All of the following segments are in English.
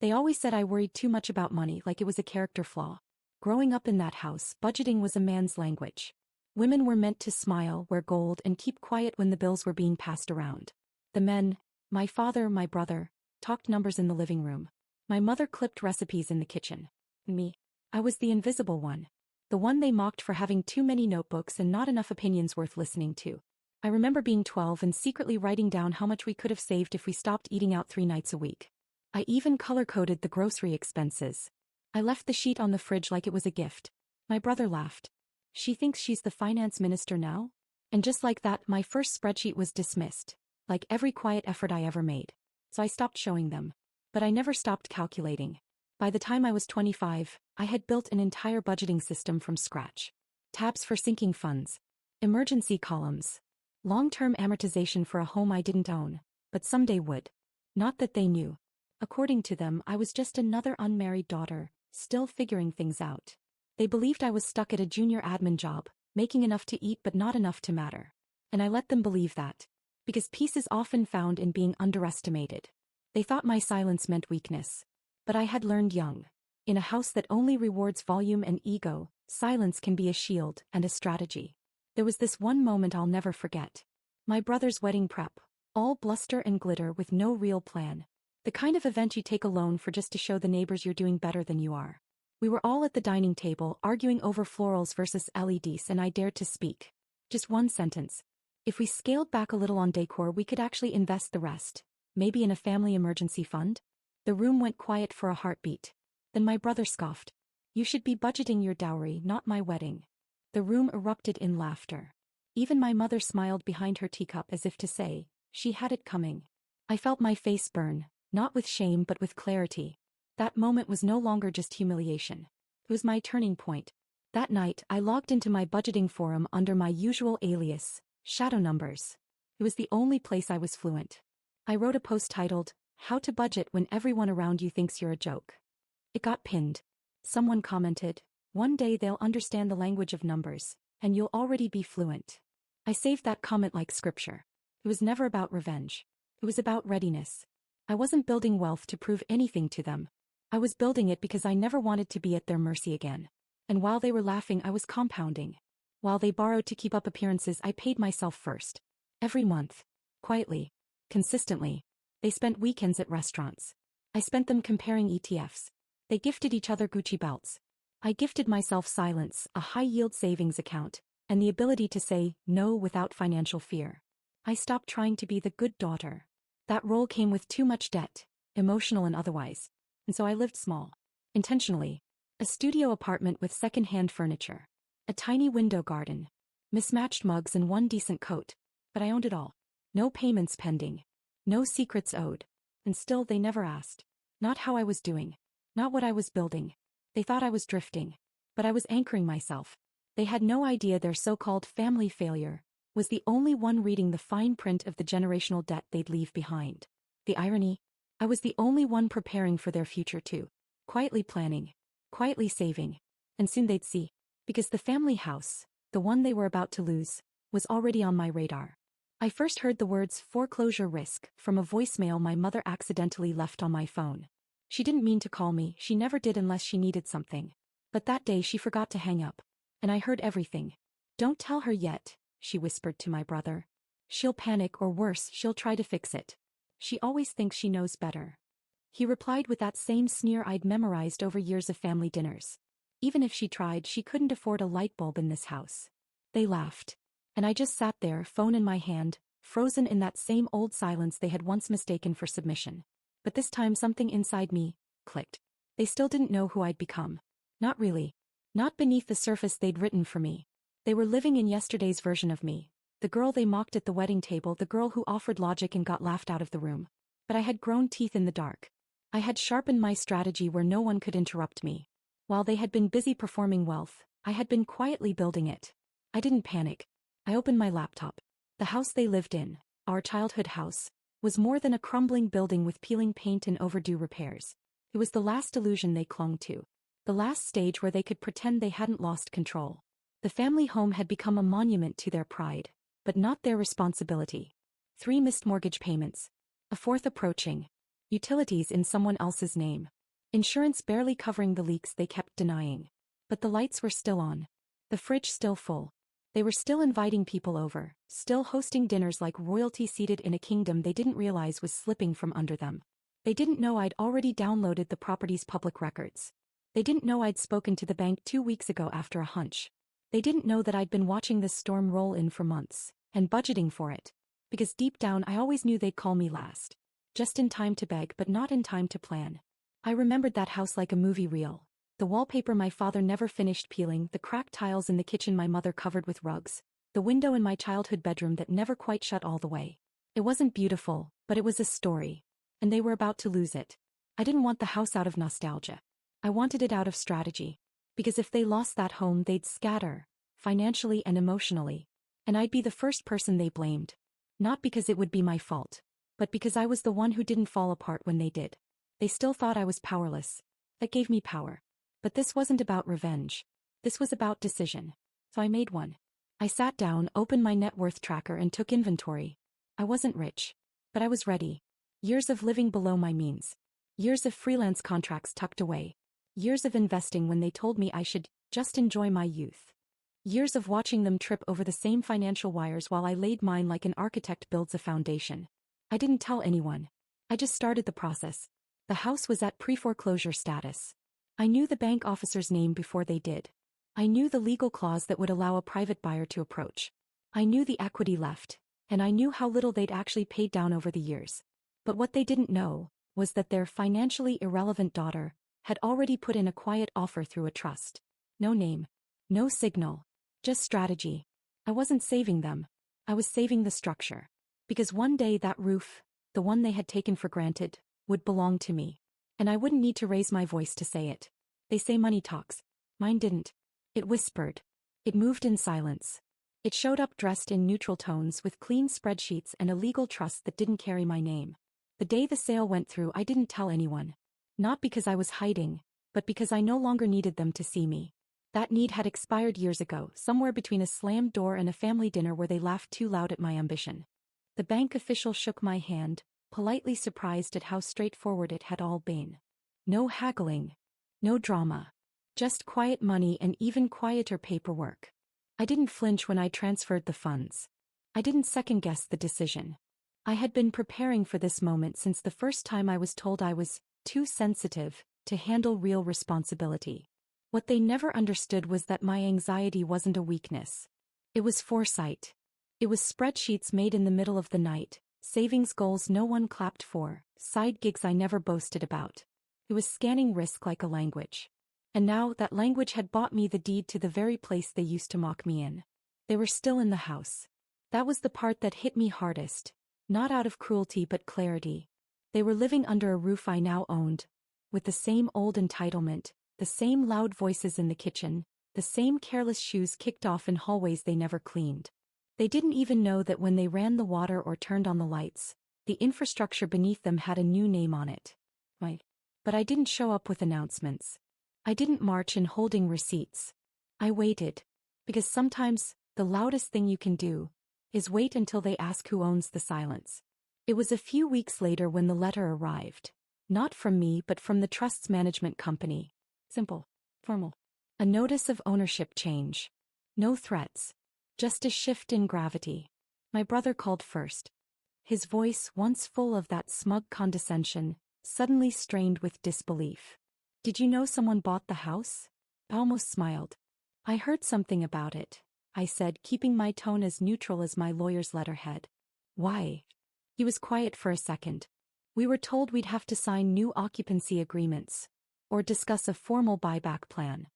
They always said I worried too much about money, like it was a character flaw. Growing up in that house, budgeting was a man's language. Women were meant to smile, wear gold, and keep quiet when the bills were being passed around. The men, my father, my brother, talked numbers in the living room. My mother clipped recipes in the kitchen. Me, I was the invisible one. The one they mocked for having too many notebooks and not enough opinions worth listening to. I remember being 12 and secretly writing down how much we could have saved if we stopped eating out 3 nights a week. I even color-coded the grocery expenses. I left the sheet on the fridge like it was a gift. My brother laughed. She thinks she's the finance minister now? And just like that, my first spreadsheet was dismissed, like every quiet effort I ever made. So I stopped showing them. But I never stopped calculating. By the time I was 25, I had built an entire budgeting system from scratch. Tabs for sinking funds. Emergency columns. Long-term amortization for a home I didn't own, but someday would. Not that they knew. According to them, I was just another unmarried daughter, still figuring things out. They believed I was stuck at a junior admin job, making enough to eat but not enough to matter. And I let them believe that. Because peace is often found in being underestimated. They thought my silence meant weakness. But I had learned young. In a house that only rewards volume and ego, silence can be a shield and a strategy. There was this one moment I'll never forget. My brother's wedding prep. All bluster and glitter with no real plan. The kind of event you take alone for just to show the neighbors you're doing better than you are. We were all at the dining table arguing over florals versus LEDs, and I dared to speak. Just one sentence. If we scaled back a little on decor, we could actually invest the rest. Maybe in a family emergency fund? The room went quiet for a heartbeat. Then my brother scoffed. You should be budgeting your dowry, not my wedding. The room erupted in laughter. Even my mother smiled behind her teacup as if to say, she had it coming. I felt my face burn, not with shame but with clarity. That moment was no longer just humiliation. It was my turning point. That night, I logged into my budgeting forum under my usual alias, Shadow Numbers. It was the only place I was fluent. I wrote a post titled, How to Budget When Everyone Around You Thinks You're a Joke. It got pinned. Someone commented, one day they'll understand the language of numbers, and you'll already be fluent. I saved that comment like scripture. It was never about revenge. It was about readiness. I wasn't building wealth to prove anything to them. I was building it because I never wanted to be at their mercy again. And while they were laughing, I was compounding. While they borrowed to keep up appearances, I paid myself first. Every month. Quietly. Consistently. They spent weekends at restaurants. I spent them comparing ETFs. They gifted each other Gucci belts. I gifted myself silence, a high-yield savings account, and the ability to say no without financial fear. I stopped trying to be the good daughter. That role came with too much debt, emotional and otherwise. And so I lived small. Intentionally. A studio apartment with second-hand furniture. A tiny window garden. Mismatched mugs and one decent coat. But I owned it all. No payments pending. No secrets owed. And still they never asked. Not how I was doing. Not what I was building. They thought I was drifting. But I was anchoring myself. They had no idea their so-called family failure was the only one reading the fine print of the generational debt they'd leave behind. The irony? I was the only one preparing for their future too. Quietly planning. Quietly saving. And soon they'd see. Because the family house, the one they were about to lose, was already on my radar. I first heard the words foreclosure risk from a voicemail my mother accidentally left on my phone. She didn't mean to call me, she never did unless she needed something. But that day she forgot to hang up. And I heard everything. Don't tell her yet, she whispered to my brother. She'll panic, or worse, she'll try to fix it. She always thinks she knows better. He replied with that same sneer I'd memorized over years of family dinners. Even if she tried, she couldn't afford a light bulb in this house. They laughed. And I just sat there, phone in my hand, frozen in that same old silence they had once mistaken for submission. But this time something inside me clicked. They still didn't know who I'd become. Not really. Not beneath the surface they'd written for me. They were living in yesterday's version of me. The girl they mocked at the wedding table, the girl who offered logic and got laughed out of the room. But I had grown teeth in the dark. I had sharpened my strategy where no one could interrupt me. While they had been busy performing wealth, I had been quietly building it. I didn't panic. I opened my laptop. The house they lived in, our childhood house, was more than a crumbling building with peeling paint and overdue repairs. It was the last illusion they clung to. The last stage where they could pretend they hadn't lost control. The family home had become a monument to their pride, but not their responsibility. 3 missed mortgage payments. A 4th approaching. Utilities in someone else's name. Insurance barely covering the leaks they kept denying. But the lights were still on. The fridge still full. They were still inviting people over, still hosting dinners like royalty seated in a kingdom they didn't realize was slipping from under them. They didn't know I'd already downloaded the property's public records. They didn't know I'd spoken to the bank 2 weeks ago after a hunch. They didn't know that I'd been watching this storm roll in for months, and budgeting for it. Because deep down I always knew they'd call me last. Just in time to beg but not in time to plan. I remembered that house like a movie reel. The wallpaper my father never finished peeling, the cracked tiles in the kitchen my mother covered with rugs, the window in my childhood bedroom that never quite shut all the way. It wasn't beautiful, but it was a story. And they were about to lose it. I didn't want the house out of nostalgia. I wanted it out of strategy. Because if they lost that home they'd scatter, financially and emotionally. And I'd be the first person they blamed. Not because it would be my fault, but because I was the one who didn't fall apart when they did. They still thought I was powerless. That gave me power. But this wasn't about revenge. This was about decision. So I made one. I sat down, opened my net worth tracker and took inventory. I wasn't rich. But I was ready. Years of living below my means. Years of freelance contracts tucked away. Years of investing when they told me I should just enjoy my youth. Years of watching them trip over the same financial wires while I laid mine like an architect builds a foundation. I didn't tell anyone. I just started the process. The house was at pre-foreclosure status. I knew the bank officer's name before they did. I knew the legal clause that would allow a private buyer to approach. I knew the equity left, and I knew how little they'd actually paid down over the years. But what they didn't know was that their financially irrelevant daughter had already put in a quiet offer through a trust. No name. No signal. Just strategy. I wasn't saving them. I was saving the structure. Because one day that roof, the one they had taken for granted, would belong to me. And I wouldn't need to raise my voice to say it. They say money talks. Mine didn't. It whispered. It moved in silence. It showed up dressed in neutral tones with clean spreadsheets and a legal trust that didn't carry my name. The day the sale went through I didn't tell anyone. Not because I was hiding, but because I no longer needed them to see me. That need had expired years ago, somewhere between a slammed door and a family dinner where they laughed too loud at my ambition. The bank official shook my hand, politely surprised at how straightforward it had all been. No haggling. No drama. Just quiet money and even quieter paperwork. I didn't flinch when I transferred the funds. I didn't second-guess the decision. I had been preparing for this moment since the first time I was told I was too sensitive to handle real responsibility. What they never understood was that my anxiety wasn't a weakness. It was foresight. It was spreadsheets made in the middle of the night, savings goals no one clapped for, side gigs I never boasted about. It was scanning risk like a language. And now that language had bought me the deed to the very place they used to mock me in. They were still in the house. That was the part that hit me hardest, not out of cruelty but clarity. They were living under a roof I now owned, with the same old entitlement, the same loud voices in the kitchen, the same careless shoes kicked off in hallways they never cleaned. They didn't even know that when they ran the water or turned on the lights, the infrastructure beneath them had a new name on it. But I didn't show up with announcements. I didn't march in holding receipts. I waited. Because sometimes, the loudest thing you can do is wait until they ask who owns the silence. It was a few weeks later when the letter arrived. Not from me but from the trust's management company. Simple. Formal. A notice of ownership change. No threats. Just a shift in gravity. My brother called first. His voice, once full of that smug condescension, suddenly strained with disbelief. Did you know someone bought the house? I almost smiled. I heard something about it, I said, keeping my tone as neutral as my lawyer's letterhead. Why? He was quiet for a second. We were told we'd have to sign new occupancy agreements, or discuss a formal buyback plan.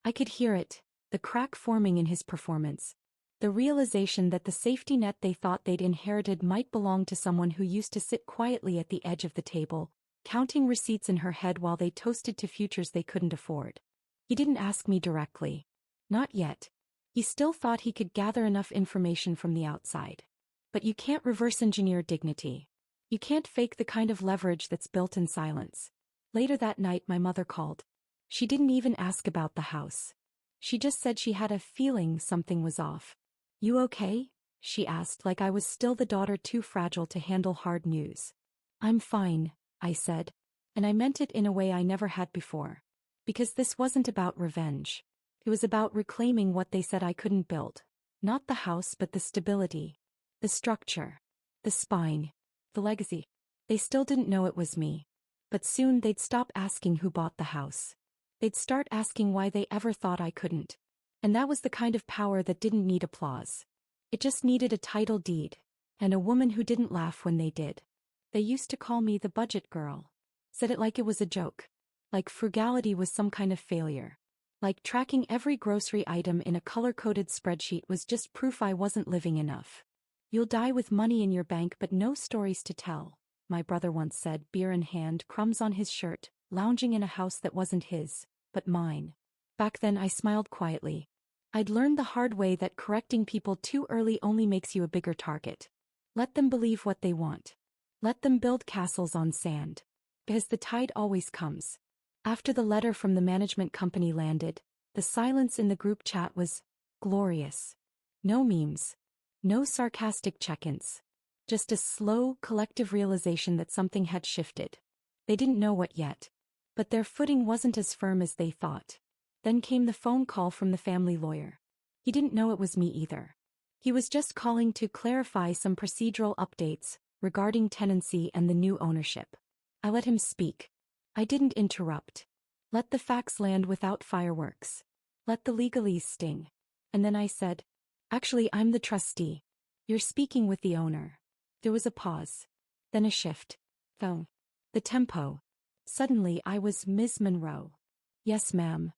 I could hear it, the crack forming in his performance. The realization that the safety net they thought they'd inherited might belong to someone who used to sit quietly at the edge of the table, counting receipts in her head while they toasted to futures they couldn't afford. He didn't ask me directly. Not yet. He still thought he could gather enough information from the outside. But you can't reverse engineer dignity. You can't fake the kind of leverage that's built in silence. Later that night my mother called. She didn't even ask about the house. She just said she had a feeling something was off. You okay? She asked like I was still the daughter too fragile to handle hard news. I'm fine, I said. And I meant it in a way I never had before. Because this wasn't about revenge. It was about reclaiming what they said I couldn't build. Not the house but the stability. The structure. The spine. The legacy. They still didn't know it was me. But soon they'd stop asking who bought the house. They'd start asking why they ever thought I couldn't. And that was the kind of power that didn't need applause. It just needed a title deed. And a woman who didn't laugh when they did. They used to call me the budget girl. Said it like it was a joke. Like frugality was some kind of failure. Like tracking every grocery item in a color-coded spreadsheet was just proof I wasn't living enough. You'll die with money in your bank but no stories to tell, my brother once said, beer in hand, crumbs on his shirt, lounging in a house that wasn't his, but mine. Back then I smiled quietly. I'd learned the hard way that correcting people too early only makes you a bigger target. Let them believe what they want. Let them build castles on sand. Because the tide always comes. After the letter from the management company landed, the silence in the group chat was glorious. No memes. No sarcastic check-ins. Just a slow, collective realization that something had shifted. They didn't know what yet. But their footing wasn't as firm as they thought. Then came the phone call from the family lawyer. He didn't know it was me either. He was just calling to clarify some procedural updates regarding tenancy and the new ownership. I let him speak. I didn't interrupt. Let the facts land without fireworks. Let the legalese sting. And then I said, "Actually, I'm the trustee. You're speaking with the owner." There was a pause. Then a shift. The tempo. Suddenly I was Ms. Monroe. "Yes, ma'am."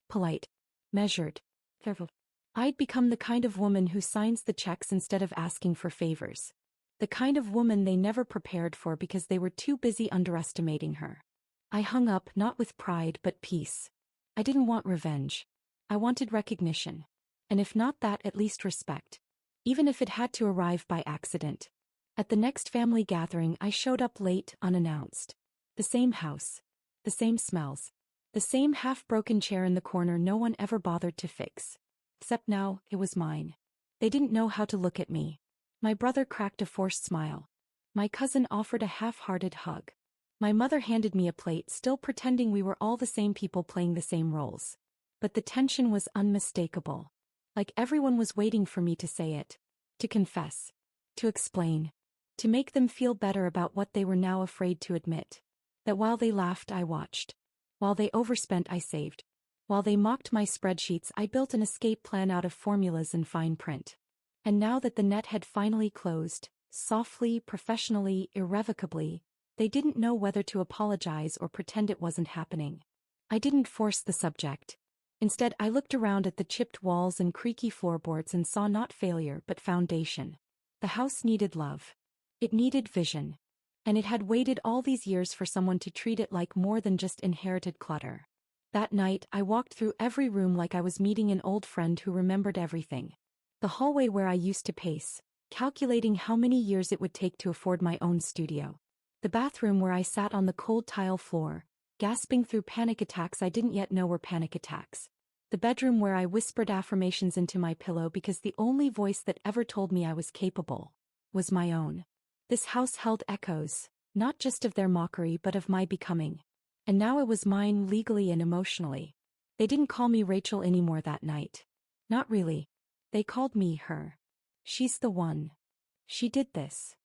Polite. Measured. Careful. I'd become the kind of woman who signs the checks instead of asking for favors. The kind of woman they never prepared for because they were too busy underestimating her. I hung up not with pride but peace. I didn't want revenge. I wanted recognition. And if not that, at least respect. Even if it had to arrive by accident. At the next family gathering I showed up late, unannounced. The same house. The same smells. The same half-broken chair in the corner no one ever bothered to fix. Except now, it was mine. They didn't know how to look at me. My brother cracked a forced smile. My cousin offered a half-hearted hug. My mother handed me a plate, still pretending we were all the same people playing the same roles. But the tension was unmistakable. Like everyone was waiting for me to say it. To confess. To explain. To make them feel better about what they were now afraid to admit. That while they laughed, I watched. While they overspent, I saved. While they mocked my spreadsheets, I built an escape plan out of formulas and fine print. And now that the net had finally closed, softly, professionally, irrevocably, they didn't know whether to apologize or pretend it wasn't happening. I didn't force the subject. Instead, I looked around at the chipped walls and creaky floorboards and saw not failure but foundation. The house needed love. It needed vision. And it had waited all these years for someone to treat it like more than just inherited clutter. That night, I walked through every room like I was meeting an old friend who remembered everything. The hallway where I used to pace, calculating how many years it would take to afford my own studio. The bathroom where I sat on the cold tile floor, gasping through panic attacks I didn't yet know were panic attacks. The bedroom where I whispered affirmations into my pillow because the only voice that ever told me I was capable was my own. This house held echoes, not just of their mockery but of my becoming. And now it was mine legally and emotionally. They didn't call me Rachel anymore that night. Not really. They called me her. She's the one. She did this.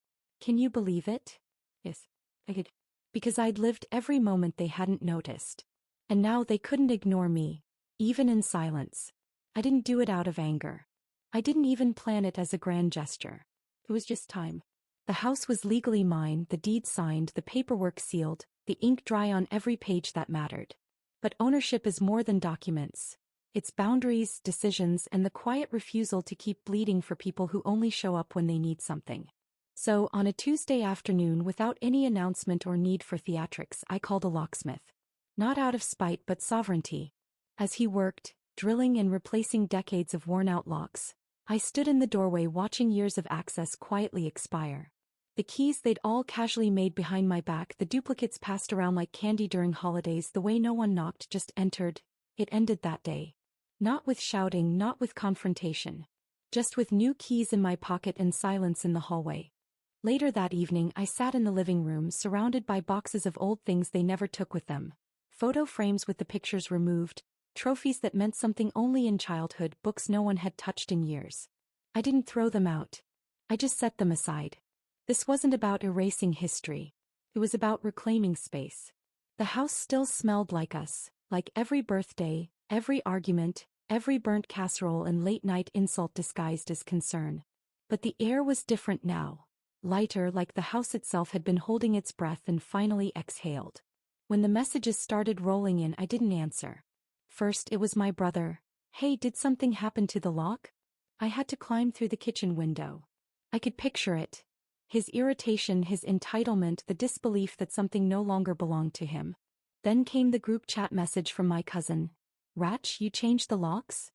Can you believe it? Yes, I could. Because I'd lived every moment they hadn't noticed. And now they couldn't ignore me, even in silence. I didn't do it out of anger. I didn't even plan it as a grand gesture. It was just time. The house was legally mine, the deed signed, the paperwork sealed, the ink dry on every page that mattered. But ownership is more than documents. It's boundaries, decisions, and the quiet refusal to keep bleeding for people who only show up when they need something. So, on a Tuesday afternoon without any announcement or need for theatrics, I called a locksmith. Not out of spite but sovereignty. As he worked, drilling and replacing decades of worn-out locks, I stood in the doorway watching years of access quietly expire. The keys they'd all casually made behind my back, the duplicates passed around like candy during holidays, the way no one knocked, just entered. It ended that day. Not with shouting, not with confrontation. Just with new keys in my pocket and silence in the hallway. Later that evening I sat in the living room surrounded by boxes of old things they never took with them. Photo frames with the pictures removed, trophies that meant something only in childhood, books no one had touched in years. I didn't throw them out. I just set them aside. This wasn't about erasing history. It was about reclaiming space. The house still smelled like us, like every birthday, every argument, every burnt casserole and late-night insult disguised as concern. But the air was different now. Lighter, like the house itself had been holding its breath and finally exhaled. When the messages started rolling in, I didn't answer. First, it was my brother. "Hey, did something happen to the lock?" I had to climb through the kitchen window. I could picture it. His irritation, his entitlement, the disbelief that something no longer belonged to him. Then came the group chat message from my cousin. "Ratch, you changed the locks?"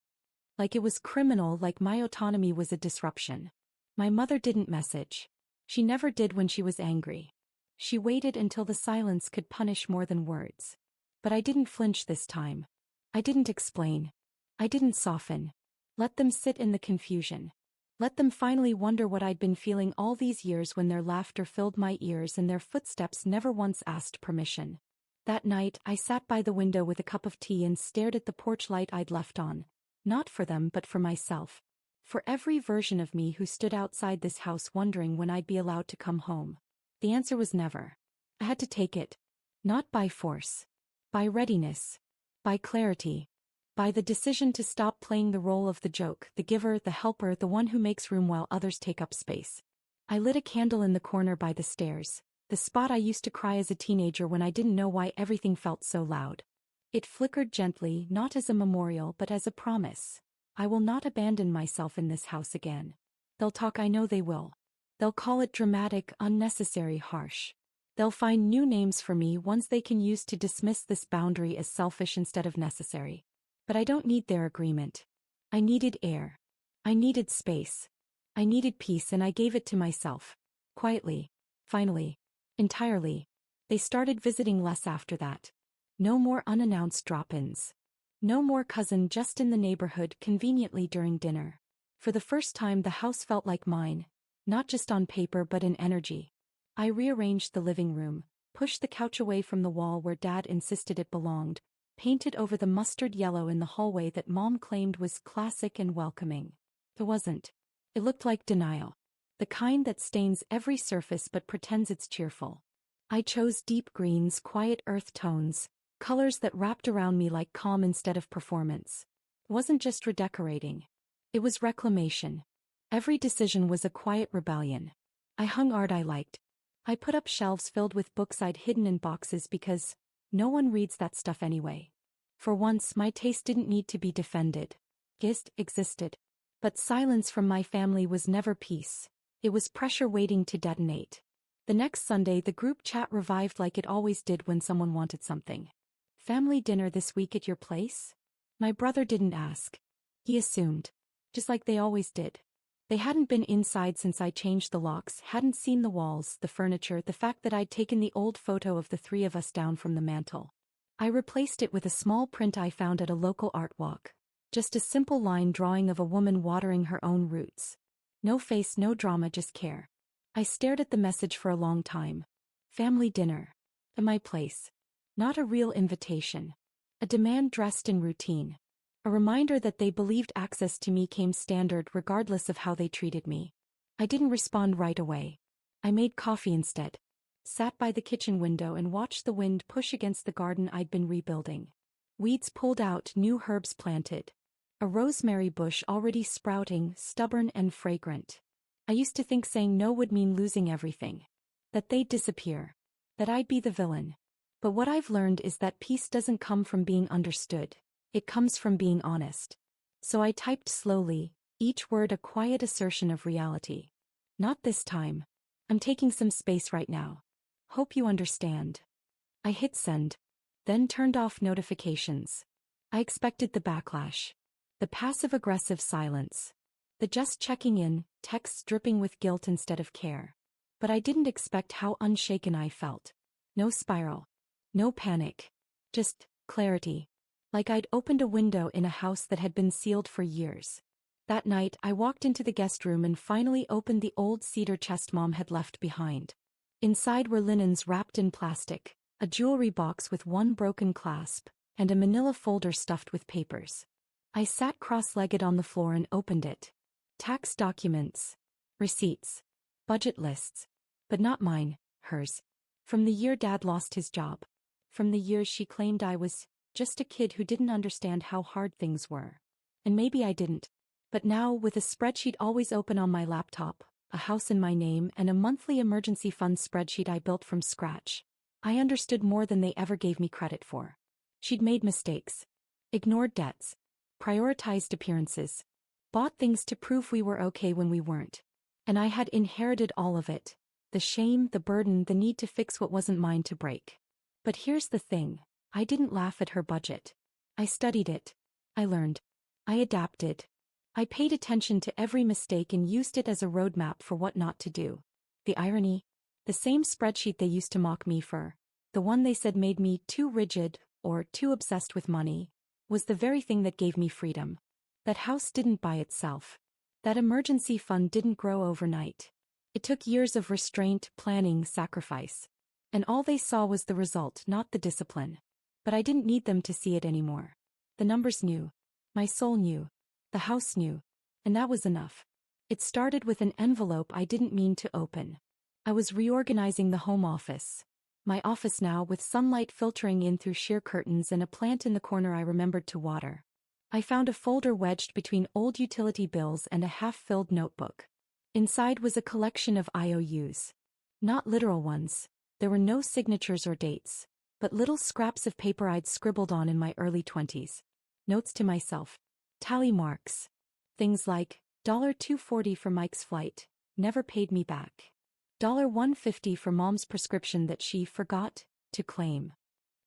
Like it was criminal, like my autonomy was a disruption. My mother didn't message. She never did when she was angry. She waited until the silence could punish more than words. But I didn't flinch this time. I didn't explain. I didn't soften. Let them sit in the confusion. Let them finally wonder what I'd been feeling all these years when their laughter filled my ears and their footsteps never once asked permission. That night, I sat by the window with a cup of tea and stared at the porch light I'd left on. Not for them, but for myself. For every version of me who stood outside this house wondering when I'd be allowed to come home. The answer was never. I had to take it. Not by force. By readiness. By clarity. By the decision to stop playing the role of the joke, the giver, the helper, the one who makes room while others take up space. I lit a candle in the corner by the stairs, the spot I used to cry as a teenager when I didn't know why everything felt so loud. It flickered gently, not as a memorial but as a promise. I will not abandon myself in this house again. They'll talk, I know they will. They'll call it dramatic, unnecessary, harsh. They'll find new names for me, ones they can use to dismiss this boundary as selfish instead of necessary. But I don't need their agreement. I needed air. I needed space. I needed peace, and I gave it to myself. Quietly. Finally. Entirely. They started visiting less after that. No more unannounced drop-ins. No more cousin just in the neighborhood conveniently during dinner. For the first time the house felt like mine, not just on paper but in energy. I rearranged the living room, pushed the couch away from the wall where Dad insisted it belonged, painted over the mustard yellow in the hallway that Mom claimed was classic and welcoming. It wasn't. It looked like denial. The kind that stains every surface but pretends it's cheerful. I chose deep greens, quiet earth tones, colors that wrapped around me like calm instead of performance. It wasn't just redecorating. It was reclamation. Every decision was a quiet rebellion. I hung art I liked. I put up shelves filled with books I'd hidden in boxes because no one reads that stuff anyway. For once, my taste didn't need to be defended. Gist existed. But silence from my family was never peace. It was pressure waiting to detonate. The next Sunday, the group chat revived like it always did when someone wanted something. "Family dinner this week at your place?" My brother didn't ask. He assumed. Just like they always did. They hadn't been inside since I changed the locks, hadn't seen the walls, the furniture, the fact that I'd taken the old photo of the three of us down from the mantel. I replaced it with a small print I found at a local art walk. Just a simple line drawing of a woman watering her own roots. No face, no drama, just care. I stared at the message for a long time. Family dinner. At my place. Not a real invitation. A demand dressed in routine. A reminder that they believed access to me came standard regardless of how they treated me. I didn't respond right away. I made coffee instead. Sat by the kitchen window and watched the wind push against the garden I'd been rebuilding. Weeds pulled out, new herbs planted. A rosemary bush already sprouting, stubborn and fragrant. I used to think saying no would mean losing everything. That they'd disappear. That I'd be the villain. But what I've learned is that peace doesn't come from being understood. It comes from being honest. So I typed slowly, each word a quiet assertion of reality. Not this time. I'm taking some space right now. Hope you understand. I hit send. Then turned off notifications. I expected the backlash. The passive-aggressive silence. The just checking in, texts dripping with guilt instead of care. But I didn't expect how unshaken I felt. No spiral. No panic. Just clarity. Like I'd opened a window in a house that had been sealed for years. That night, I walked into the guest room and finally opened the old cedar chest Mom had left behind. Inside were linens wrapped in plastic, a jewelry box with one broken clasp, and a manila folder stuffed with papers. I sat cross-legged on the floor and opened it. Tax documents, receipts, budget lists. But not mine, hers. From the year Dad lost his job. From the years she claimed I was just a kid who didn't understand how hard things were. And maybe I didn't. But now, with a spreadsheet always open on my laptop, a house in my name, and a monthly emergency fund spreadsheet I built from scratch, I understood more than they ever gave me credit for. She'd made mistakes, ignored debts, prioritized appearances, bought things to prove we were okay when we weren't. And I had inherited all of it. The shame, the burden, the need to fix what wasn't mine to break. But here's the thing. I didn't laugh at her budget. I studied it. I learned. I adapted. I paid attention to every mistake and used it as a roadmap for what not to do. The irony? The same spreadsheet they used to mock me for, the one they said made me too rigid or too obsessed with money, was the very thing that gave me freedom. That house didn't buy itself. That emergency fund didn't grow overnight. It took years of restraint, planning, sacrifice. And all they saw was the result, not the discipline. But I didn't need them to see it anymore. The numbers knew. My soul knew. The house knew. And that was enough. It started with an envelope I didn't mean to open. I was reorganizing the home office. My office now with sunlight filtering in through sheer curtains and a plant in the corner I remembered to water. I found a folder wedged between old utility bills and a half-filled notebook. Inside was a collection of IOUs. Not literal ones. There were no signatures or dates, but little scraps of paper I'd scribbled on in my early 20s. Notes to myself. Tally marks. Things like, $2.40 for Mike's flight, never paid me back. $1.50 for Mom's prescription that she forgot to claim.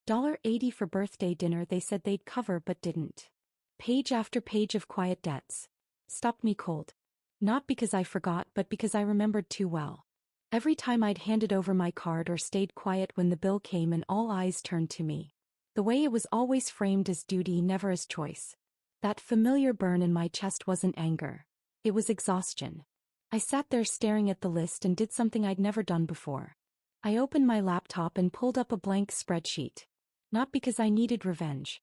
$1.80 for birthday dinner they said they'd cover but didn't. Page after page of quiet debts. Stopped me cold. Not because I forgot but because I remembered too well. Every time I'd handed over my card or stayed quiet when the bill came and all eyes turned to me. The way it was always framed as duty, never as choice. That familiar burn in my chest wasn't anger. It was exhaustion. I sat there staring at the list and did something I'd never done before. I opened my laptop and pulled up a blank spreadsheet. Not because I needed revenge.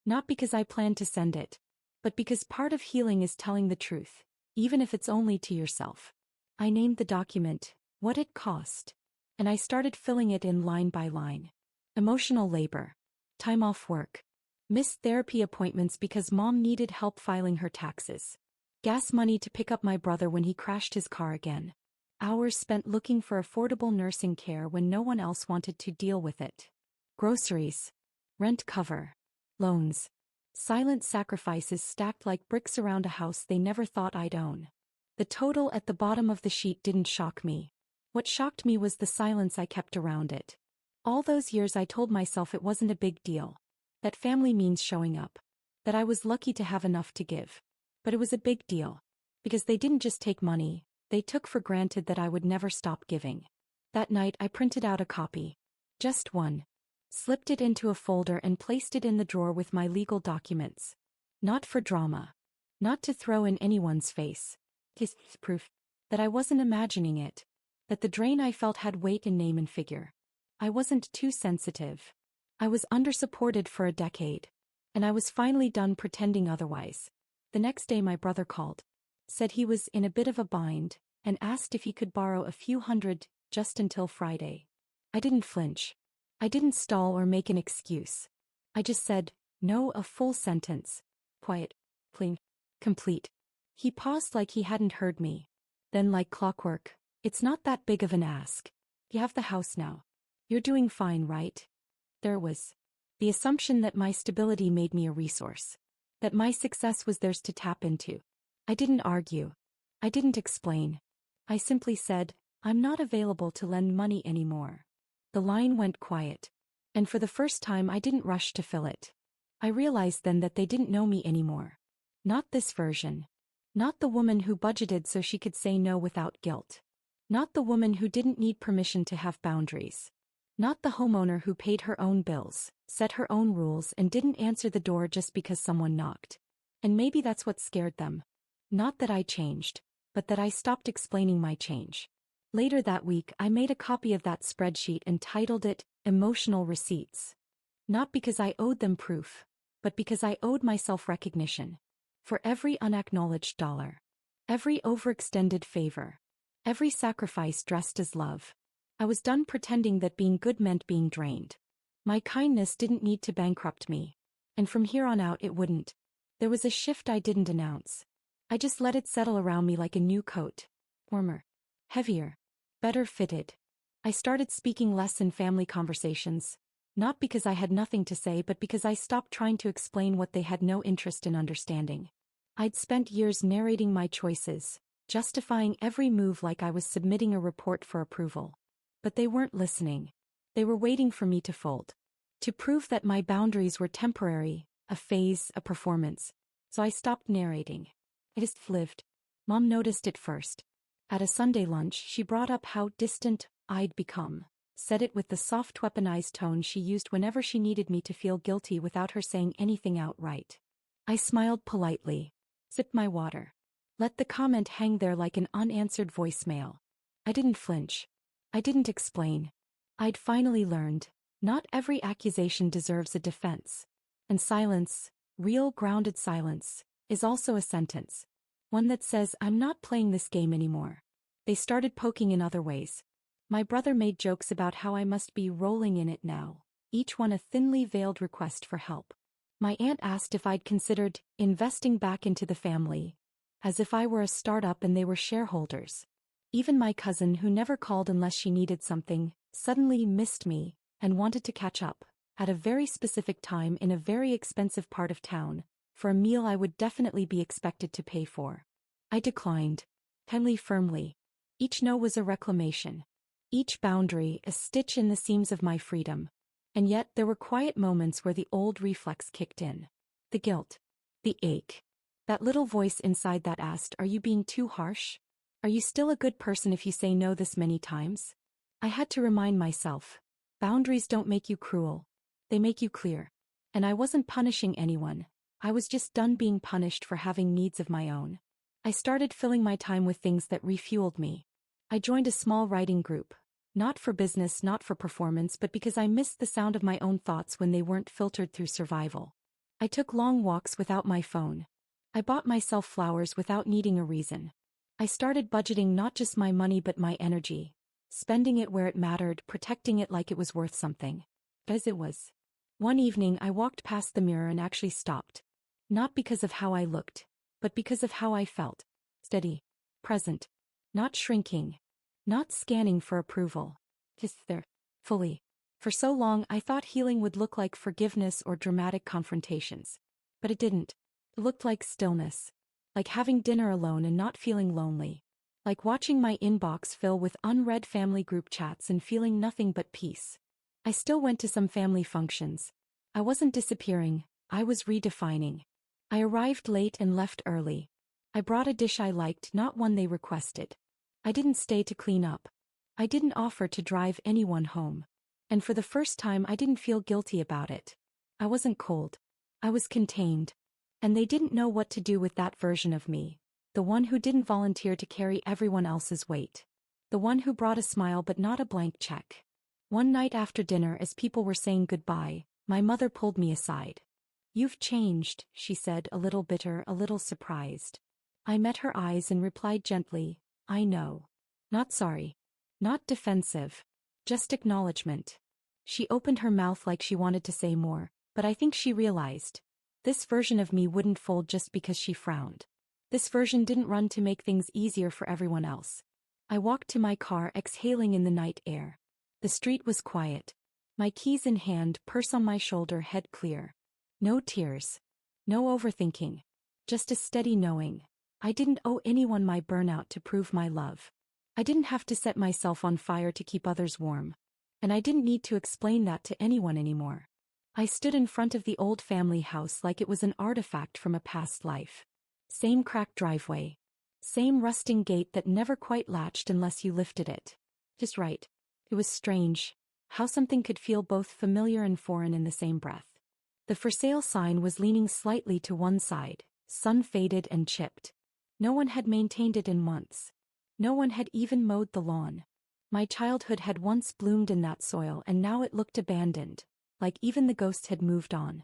Not because I planned to send it. But because part of healing is telling the truth, even if it's only to yourself. I named the document, what it cost. And I started filling it in line by line. Emotional labor. Time off work. Missed therapy appointments because Mom needed help filing her taxes. Gas money to pick up my brother when he crashed his car again. Hours spent looking for affordable nursing care when no one else wanted to deal with it. Groceries. Rent cover. Loans. Silent sacrifices stacked like bricks around a house they never thought I'd own. The total at the bottom of the sheet didn't shock me. What shocked me was the silence I kept around it. All those years I told myself it wasn't a big deal. That family means showing up. That I was lucky to have enough to give. But it was a big deal. Because they didn't just take money, they took for granted that I would never stop giving. That night I printed out a copy. Just one. Slipped it into a folder and placed it in the drawer with my legal documents. Not for drama. Not to throw in anyone's face. Just proof that I wasn't imagining it. That the drain I felt had weight and name and figure. I wasn't too sensitive. I was undersupported for a decade. And I was finally done pretending otherwise. The next day my brother called. Said he was in a bit of a bind, and asked if he could borrow a few hundred, just until Friday. I didn't flinch. I didn't stall or make an excuse. I just said, no, a full sentence. Quiet. Clean. Complete. He paused like he hadn't heard me. Then like clockwork, it's not that big of an ask. You have the house now. You're doing fine, right? There was. The assumption that my stability made me a resource. That my success was theirs to tap into. I didn't argue. I didn't explain. I simply said, I'm not available to lend money anymore. The line went quiet. And for the first time I didn't rush to fill it. I realized then that they didn't know me anymore. Not this version. Not the woman who budgeted so she could say no without guilt. Not the woman who didn't need permission to have boundaries. Not the homeowner who paid her own bills, set her own rules and didn't answer the door just because someone knocked. And maybe that's what scared them. Not that I changed, but that I stopped explaining my change. Later that week, I made a copy of that spreadsheet and titled it, Emotional Receipts. Not because I owed them proof, but because I owed myself recognition. For every unacknowledged dollar, every overextended favor, every sacrifice dressed as love, I was done pretending that being good meant being drained. My kindness didn't need to bankrupt me. And from here on out it wouldn't. There was a shift I didn't announce. I just let it settle around me like a new coat. Warmer. Heavier. Better fitted. I started speaking less in family conversations. Not because I had nothing to say, but because I stopped trying to explain what they had no interest in understanding. I'd spent years narrating my choices, justifying every move like I was submitting a report for approval. But they weren't listening. They were waiting for me to fold. To prove that my boundaries were temporary, a phase, a performance. So I stopped narrating. I just lived. Mom noticed it first. At a Sunday lunch, she brought up how distant I'd become. Said it with the soft weaponized tone she used whenever she needed me to feel guilty without her saying anything outright. I smiled politely. Sipped my water. Let the comment hang there like an unanswered voicemail. I didn't flinch. I didn't explain. I'd finally learned, not every accusation deserves a defense. And silence, real grounded silence, is also a sentence. One that says, I'm not playing this game anymore. They started poking in other ways. My brother made jokes about how I must be rolling in it now, each one a thinly veiled request for help. My aunt asked if I'd considered investing back into the family, as if I were a startup and they were shareholders. Even my cousin, who never called unless she needed something, suddenly missed me and wanted to catch up, at a very specific time in a very expensive part of town, for a meal I would definitely be expected to pay for. I declined, firmly. Each no was a reclamation. Each boundary a stitch in the seams of my freedom. And yet there were quiet moments where the old reflex kicked in. The guilt. The ache. That little voice inside that asked, are you being too harsh? Are you still a good person if you say no this many times? I had to remind myself. Boundaries don't make you cruel. They make you clear. And I wasn't punishing anyone. I was just done being punished for having needs of my own. I started filling my time with things that refueled me. I joined a small writing group. Not for business, not for performance, but because I missed the sound of my own thoughts when they weren't filtered through survival. I took long walks without my phone. I bought myself flowers without needing a reason. I started budgeting not just my money but my energy. Spending it where it mattered, protecting it like it was worth something. As it was. One evening I walked past the mirror and actually stopped. Not because of how I looked, but because of how I felt. Steady. Present. Not shrinking. Not scanning for approval. Just there. Fully. For so long I thought healing would look like forgiveness or dramatic confrontations. But it didn't. It looked like stillness. Like having dinner alone and not feeling lonely. Like watching my inbox fill with unread family group chats and feeling nothing but peace. I still went to some family functions. I wasn't disappearing, I was redefining. I arrived late and left early. I brought a dish I liked, not one they requested. I didn't stay to clean up. I didn't offer to drive anyone home. And for the first time I didn't feel guilty about it. I wasn't cold. I was contained. And they didn't know what to do with that version of me. The one who didn't volunteer to carry everyone else's weight. The one who brought a smile but not a blank check. One night after dinner, as people were saying goodbye, my mother pulled me aside. You've changed, she said, a little bitter, a little surprised. I met her eyes and replied gently, I know. Not sorry. Not defensive. Just acknowledgement. She opened her mouth like she wanted to say more, but I think she realized. This version of me wouldn't fold just because she frowned. This version didn't run to make things easier for everyone else. I walked to my car, exhaling in the night air. The street was quiet. My keys in hand, purse on my shoulder, head clear. No tears. No overthinking. Just a steady knowing. I didn't owe anyone my burnout to prove my love. I didn't have to set myself on fire to keep others warm. And I didn't need to explain that to anyone anymore. I stood in front of the old family house like it was an artifact from a past life. Same cracked driveway. Same rusting gate that never quite latched unless you lifted it. Just right. It was strange. How something could feel both familiar and foreign in the same breath. The for sale sign was leaning slightly to one side, sun-faded and chipped. No one had maintained it in months. No one had even mowed the lawn. My childhood had once bloomed in that soil and now it looked abandoned, like even the ghosts had moved on.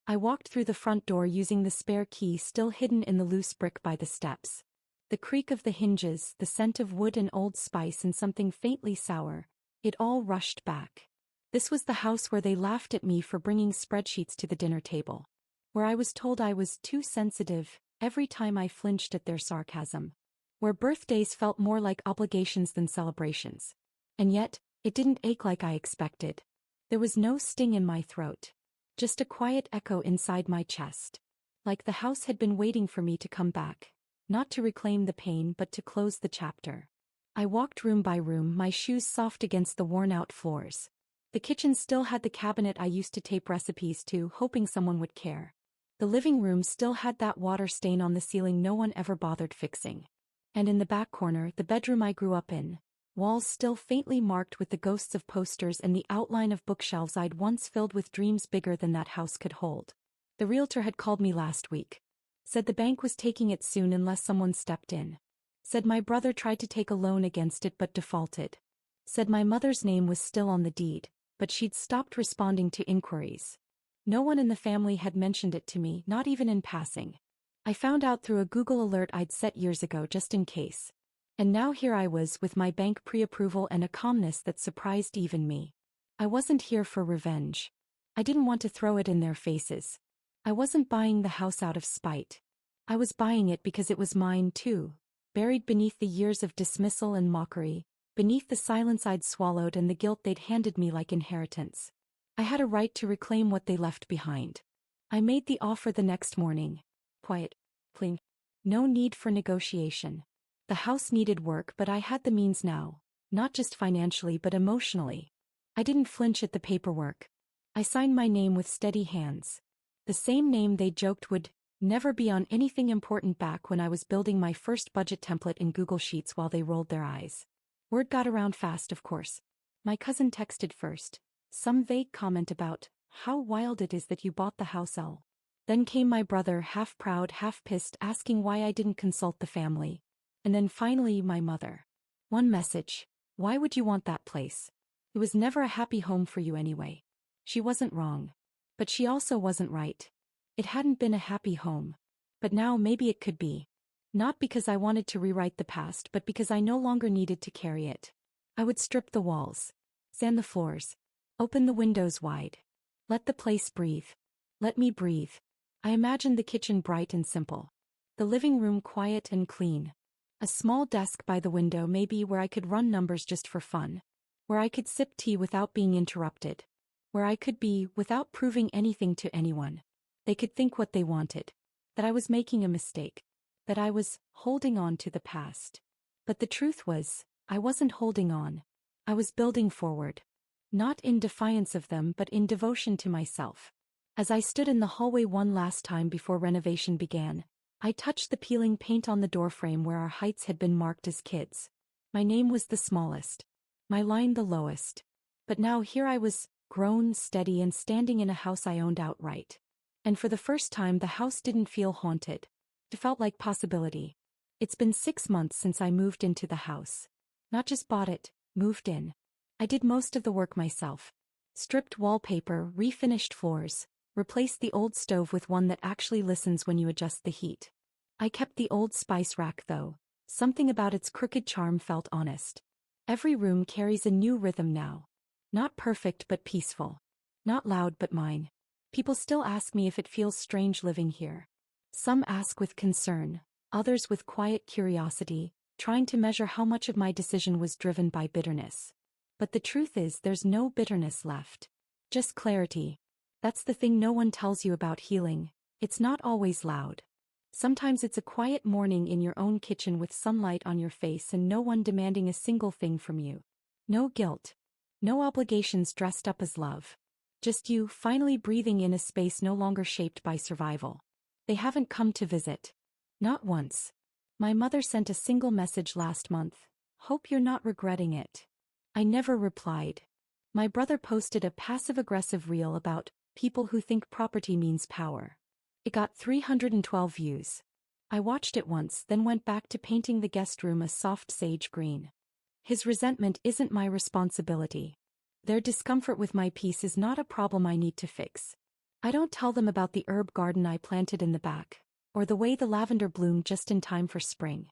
I walked through the front door using the spare key still hidden in the loose brick by the steps. The creak of the hinges, the scent of wood and old spice and something faintly sour, it all rushed back. This was the house where they laughed at me for bringing spreadsheets to the dinner table. Where I was told I was too sensitive every time I flinched at their sarcasm. Where birthdays felt more like obligations than celebrations. And yet, it didn't ache like I expected. There was no sting in my throat. Just a quiet echo inside my chest. Like the house had been waiting for me to come back. Not to reclaim the pain but to close the chapter. I walked room by room, my shoes soft against the worn-out floors. The kitchen still had the cabinet I used to tape recipes to, hoping someone would care. The living room still had that water stain on the ceiling no one ever bothered fixing. And in the back corner, the bedroom I grew up in, walls still faintly marked with the ghosts of posters and the outline of bookshelves I'd once filled with dreams bigger than that house could hold. The realtor had called me last week. Said the bank was taking it soon unless someone stepped in. Said my brother tried to take a loan against it but defaulted. Said my mother's name was still on the deed, but she'd stopped responding to inquiries. No one in the family had mentioned it to me, not even in passing. I found out through a Google alert I'd set years ago just in case. And now here I was with my bank pre-approval and a calmness that surprised even me. I wasn't here for revenge. I didn't want to throw it in their faces. I wasn't buying the house out of spite. I was buying it because it was mine too, buried beneath the years of dismissal and mockery, beneath the silence I'd swallowed and the guilt they'd handed me like inheritance. I had a right to reclaim what they left behind. I made the offer the next morning. Quiet, clean. No need for negotiation. The house needed work but I had the means now, not just financially but emotionally. I didn't flinch at the paperwork. I signed my name with steady hands. The same name they joked would never be on anything important back when I was building my first budget template in Google Sheets while they rolled their eyes. Word got around fast, of course. My cousin texted first. Some vague comment about how wild it is that you bought the house. Then came my brother, half proud, half pissed, asking why I didn't consult the family. And then finally my mother. One message. Why would you want that place? It was never a happy home for you anyway. She wasn't wrong. But she also wasn't right. It hadn't been a happy home. But now maybe it could be. Not because I wanted to rewrite the past but because I no longer needed to carry it. I would strip the walls. Sand the floors. Open the windows wide. Let the place breathe. Let me breathe. I imagined the kitchen bright and simple. The living room quiet and clean. A small desk by the window maybe where I could run numbers just for fun. Where I could sip tea without being interrupted. Where I could be without proving anything to anyone. They could think what they wanted. That I was making a mistake. That I was holding on to the past. But the truth was, I wasn't holding on. I was building forward. Not in defiance of them but in devotion to myself. As I stood in the hallway one last time before renovation began, I touched the peeling paint on the doorframe where our heights had been marked as kids. My name was the smallest. My line the lowest. But now here I was, grown, steady and standing in a house I owned outright. And for the first time the house didn't feel haunted. It felt like possibility. It's been 6 months since I moved into the house. Not just bought it, moved in. I did most of the work myself. Stripped wallpaper, refinished floors, replaced the old stove with one that actually listens when you adjust the heat. I kept the old spice rack though. Something about its crooked charm felt honest. Every room carries a new rhythm now. Not perfect but peaceful. Not loud but mine. People still ask me if it feels strange living here. Some ask with concern, others with quiet curiosity, trying to measure how much of my decision was driven by bitterness. But the truth is there's no bitterness left. Just clarity. That's the thing no one tells you about healing. It's not always loud. Sometimes it's a quiet morning in your own kitchen with sunlight on your face and no one demanding a single thing from you. No guilt. No obligations dressed up as love. Just you finally breathing in a space no longer shaped by survival. They haven't come to visit. Not once. My mother sent a single message last month. Hope you're not regretting it. I never replied. My brother posted a passive-aggressive reel about people who think property means power. It got 312 views. I watched it once, then went back to painting the guest room a soft sage green. His resentment isn't my responsibility. Their discomfort with my peace is not a problem I need to fix. I don't tell them about the herb garden I planted in the back, or the way the lavender bloomed just in time for spring.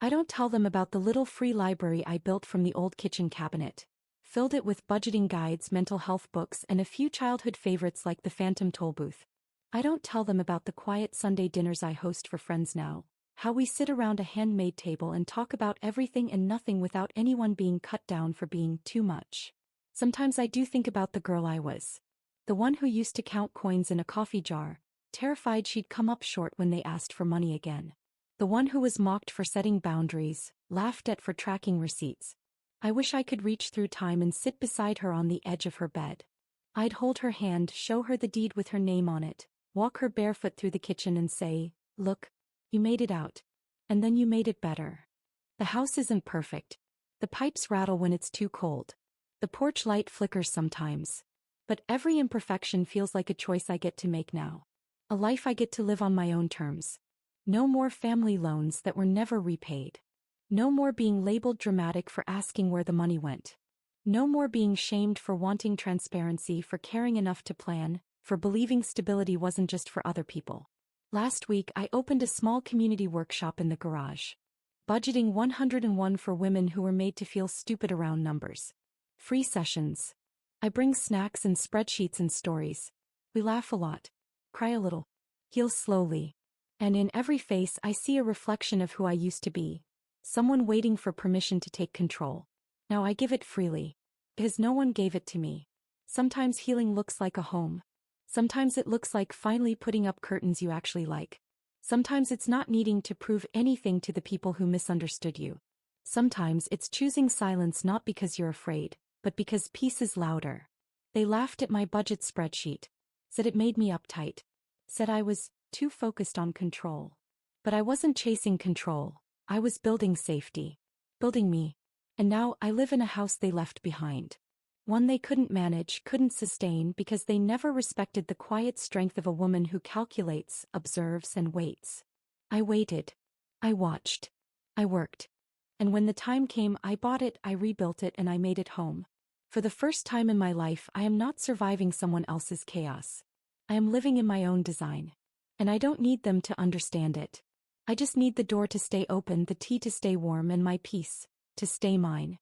I don't tell them about the little free library I built from the old kitchen cabinet. Filled it with budgeting guides, mental health books, and a few childhood favorites like the Phantom Tollbooth. I don't tell them about the quiet Sunday dinners I host for friends now, how we sit around a handmade table and talk about everything and nothing without anyone being cut down for being too much. Sometimes I do think about the girl I was. The one who used to count coins in a coffee jar, terrified she'd come up short when they asked for money again. The one who was mocked for setting boundaries, laughed at for tracking receipts. I wish I could reach through time and sit beside her on the edge of her bed. I'd hold her hand, show her the deed with her name on it, walk her barefoot through the kitchen and say, "Look, you made it out. And then you made it better. The house isn't perfect. The pipes rattle when it's too cold. The porch light flickers sometimes. But every imperfection feels like a choice I get to make now. A life I get to live on my own terms. No more family loans that were never repaid. No more being labeled dramatic for asking where the money went. No more being shamed for wanting transparency, for caring enough to plan, for believing stability wasn't just for other people." Last week I opened a small community workshop in the garage. Budgeting 101 for women who were made to feel stupid around numbers. Free sessions. I bring snacks and spreadsheets and stories. We laugh a lot, cry a little, heal slowly. And in every face I see a reflection of who I used to be. Someone waiting for permission to take control. Now I give it freely. Because no one gave it to me. Sometimes healing looks like a home. Sometimes it looks like finally putting up curtains you actually like. Sometimes it's not needing to prove anything to the people who misunderstood you. Sometimes it's choosing silence not because you're afraid, but because peace is louder. They laughed at my budget spreadsheet. Said it made me uptight. Said I was too focused on control. But I wasn't chasing control. I was building safety. Building me. And now I live in a house they left behind. One they couldn't manage, couldn't sustain because they never respected the quiet strength of a woman who calculates, observes, and waits. I waited. I watched. I worked. And when the time came, I bought it, I rebuilt it, and I made it home. For the first time in my life, I am not surviving someone else's chaos. I am living in my own design. And I don't need them to understand it. I just need the door to stay open, the tea to stay warm, and my peace to stay mine.